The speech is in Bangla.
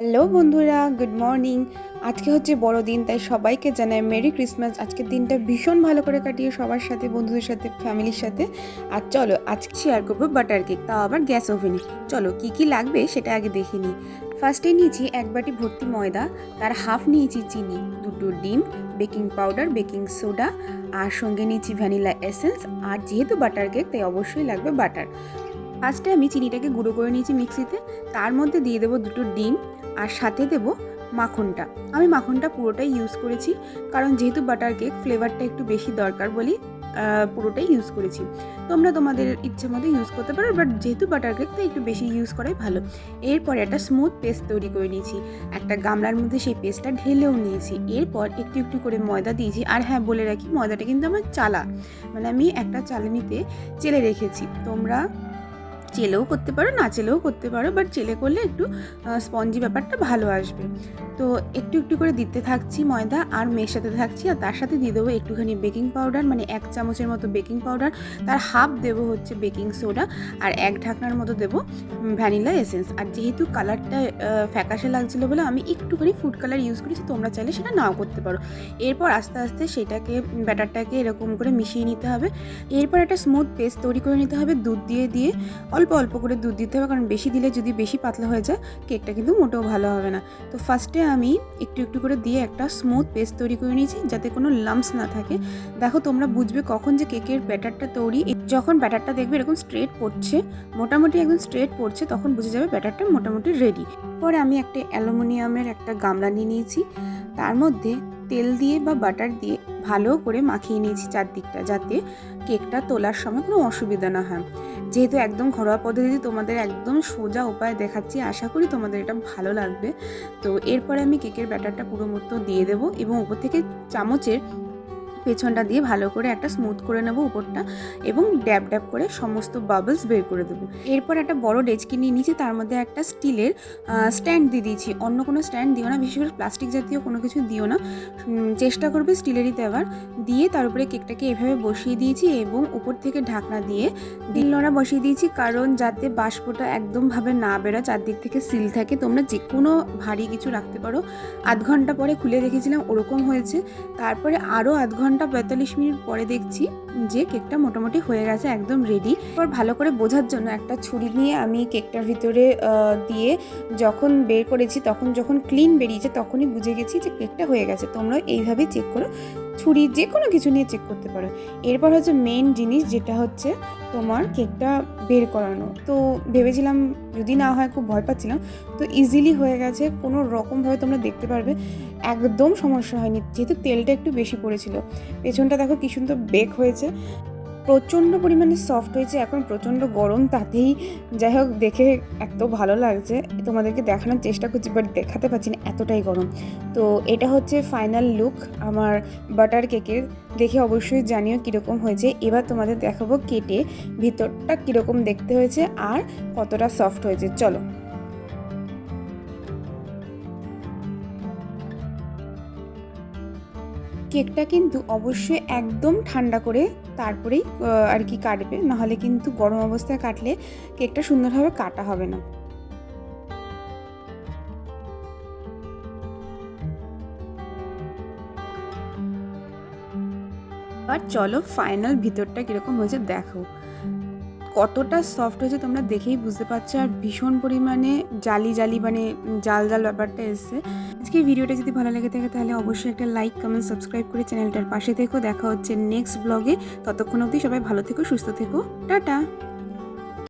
হ্যালো বন্ধুরা, গুড মর্নিং। আজকে হচ্ছে বড়দিন, তাই সবাইকে জানাই মেরি ক্রিসমাস। আজকের দিনটা ভীষণ ভালো করে কাটিয়ে সবার সাথে, বন্ধুদের সাথে, ফ্যামিলির সাথে। আর চলো আজকে শেয়ার করবো বাটার কেক, তাও আবার গ্যাস ওভেনে। চলো কি কি লাগবে সেটা আগে দেখে নিই। ফার্স্টে নিয়েছি 1 বাটি ভর্তি ময়দা, তার হাফ নিয়েছি চিনি, 2টো ডিম, বেকিং পাউডার, বেকিং সোডা, আর সঙ্গে নিয়েছি ভ্যানিলা এসেন্স। আর যেহেতু বাটার কেক তাই অবশ্যই লাগবে বাটার। ফার্স্টে আমি চিনিটাকে গুঁড়ো করে নিয়েছি মিক্সিতে, তার মধ্যে দিয়ে দেবো 2টো ডিম, আর সাথে দেব মাখনটা। আমি মাখনটা পুরোটাই ইউজ করেছি, কারণ যেহেতু বাটার কেক ফ্লেভারটা একটু বেশি দরকার বলি পুরোটাই ইউজ করেছি। তোমরা তোমাদের ইচ্ছে মতো ইউজ করতে পারো, বাট যেহেতু বাটার কেক তাই একটু বেশি ইউজ করাই ভালো। এরপর একটা স্মুথ পেস্ট তৈরি করে নিয়েছি, একটা গামলার মধ্যে সেই পেস্টটা ঢেলেও নিয়েছি। এরপর একটু একটু করে ময়দা দিয়েছি। আর হ্যাঁ, বলে রাখি ময়দাটা কিন্তু আমার চালা, মানে আমি একটা চালনিতে চেলে রেখেছি। তোমরা চেলেও করতে পারো, না চেলেও করতে পারো, বাট চেলে করলে একটু স্পঞ্জি ব্যাপারটা ভালো আসবে। তো একটু একটু করে দিতে থাকছি ময়দা, আর মেশাতে থাকছি। আর তার সাথে দিয়ে দেবো একটুখানি বেকিং পাউডার, মানে 1 চামচের মতো বেকিং পাউডার, তার হাফ দেবো হচ্ছে বেকিং সোডা, আর 1 ঢাকনার মতো দেবো ভ্যানিলা এসেন্স। আর যেহেতু কালারটা ফ্যাকাশে লাগছিলো বলে আমি একটুখানি ফুড কালার ইউজ করেছি, তোমরা চাইলে সেটা নাও করতে পারো। এরপর আস্তে আস্তে সেটাকে ব্যাটারটাকে এরকম করে মিশিয়ে নিতে হবে। এরপর একটা স্মুথ পেস্ট তৈরি করে নিতে হবে দুধ দিয়ে অল্প অল্প করে দুধ দিতে হবে, কারণ বেশি দিলে যদি বেশি পাতলা হয়ে যায় কেকটা কিন্তু মোটেও ভালো হবে না। তো ফার্স্টে আমি একটু একটু করে দিয়ে একটা স্মুথ পেস্ট তৈরি করে নিয়েছি, যাতে কোনো লাম্পস না থাকে। দেখো তোমরা বুঝবে কখন যে কেকের ব্যাটারটা তৈরি, যখন ব্যাটারটা দেখবে এরকম স্ট্রেট পড়ছে, মোটামুটি একদম স্ট্রেট পড়ছে, তখন বুঝে যাবে ব্যাটারটা মোটামুটি রেডি। পরে আমি একটা অ্যালুমিনিয়ামের একটা গামলা নিয়ে নিয়েছি, তার মধ্যে তেল দিয়ে বা বাটার দিয়ে ভালো করে মাখিয়ে নিয়েছি চারদিকটা, যাতে কেকটা তোলার সময় কোনো অসুবিধা না হয়। যেহেতু একদম ঘরোয়া পদ্ধতিতে তোমাদের একদম সোজা উপায় দেখাচ্ছি, আশা করি তোমাদের এটা ভালো লাগবে। তো এরপরে আমি কেকের ব্যাটারটা পুরো মতো দিয়ে দেবো, এবং উপর থেকে চামচের পেছনটা দিয়ে ভালো করে একটা স্মুথ করে নেব উপরটা, এবং ড্যাব ড্যাব করে সমস্ত বাবলস বের করে দেবো। এরপর একটা বড় ডেচকি নিয়ে নিয়েছি, তার মধ্যে একটা স্টিলের স্ট্যান্ড দিয়ে দিয়েছি। অন্য কোনো স্ট্যান্ড দিও না, বিশেষ করে প্লাস্টিক জাতীয় কোনো কিছু দিও না, চেষ্টা করবে স্টিলেরই দেওয়ার। দিয়ে তার উপরে কেকটাকে এভাবে বসিয়ে দিয়েছি, এবং উপর থেকে ঢাকনা দিয়ে ডিলনোড়া বসিয়ে দিয়েছি, কারণ যাতে বাষ্পটা একদমভাবে না বেরোয়, চারদিক থেকে সিল থাকে। তোমরা যে কোনো ভারী কিছু রাখতে পারো। 0.5 ঘন্টা পরে খুলে দেখেছিলাম ওরকম হয়েছে। তারপরে আরও 0.5 ঘন্টা 45 মিনিট পরে দেখছি যে কেকটা মোটামুটি হয়ে গেছে, একদম রেডি। এরপর ভালো করে বোঝার জন্য একটা ছুরি নিয়ে আমি কেকটার ভিতরে দিয়ে যখন বের করেছি, তখন যখন ক্লিন বেরিয়েছে তখনই বুঝে গেছি যে কেকটা হয়ে গেছে। তোমরা এইভাবেই চেক করো, ছুরি যে কোনো কিছু নিয়ে চেক করতে পারো। এরপর হচ্ছে মেন জিনিস, যেটা হচ্ছে তোমার কেকটা বের করানো। তো ভেবেছিলাম যদি না হয়, খুব ভয় পাচ্ছিলাম, তো ইজিলি হয়ে গেছে, কোনো রকমভাবে তোমরা দেখতে পারবে একদম সমস্যা হয়নি, যেহেতু তেলটা একটু বেশি পড়েছিল। পেছনটা দেখো কি সুন্দর বেক হয়েছে, প্রচণ্ড পরিমাণে সফট হয়েছে। এখন প্রচণ্ড গরম, তাতেই যাই হোক দেখে এত ভালো লাগছে, তোমাদেরকে দেখানোর চেষ্টা করছি, বাট দেখাতে পারছি না, এতটাই গরম। তো এটা হচ্ছে ফাইনাল লুক আমার বাটার কেকের। দেখে অবশ্যই জানিও কীরকম হয়েছে। এবার তোমাদের দেখাবো কেটে ভিতরটা কীরকম দেখতে হয়েছে আর কতটা সফট হয়েছে। চলো। কেকটা কিন্তু অবশ্যই একদম ঠান্ডা করে তারপরেই আর কি কাটবে, নাহলে কিন্তু গরম অবস্থায় কাটলে কেকটা সুন্দরভাবে কাটা হবে না। আর চলো ফাইনাল ভিতরটা কীরকম হয়েছে দেখো, কতটা সফট হয়েছে তোমরা দেখেই বুঝতে পারছো, আর ভীষণ পরিমাণে জালি জালি, মানে জাল জাল ব্যাপারটা এসছে। আজকে ভিডিওটা যদি ভালো লেগে থাকে তাহলে অবশ্যই একটা লাইক, কমেন্ট, সাবস্ক্রাইব করে চ্যানেলটার পাশে থেকো। দেখা হচ্ছে নেক্সট ব্লগে। ততক্ষণ অবধি সবাই ভালো থেকো, সুস্থ থেকো, টাটা।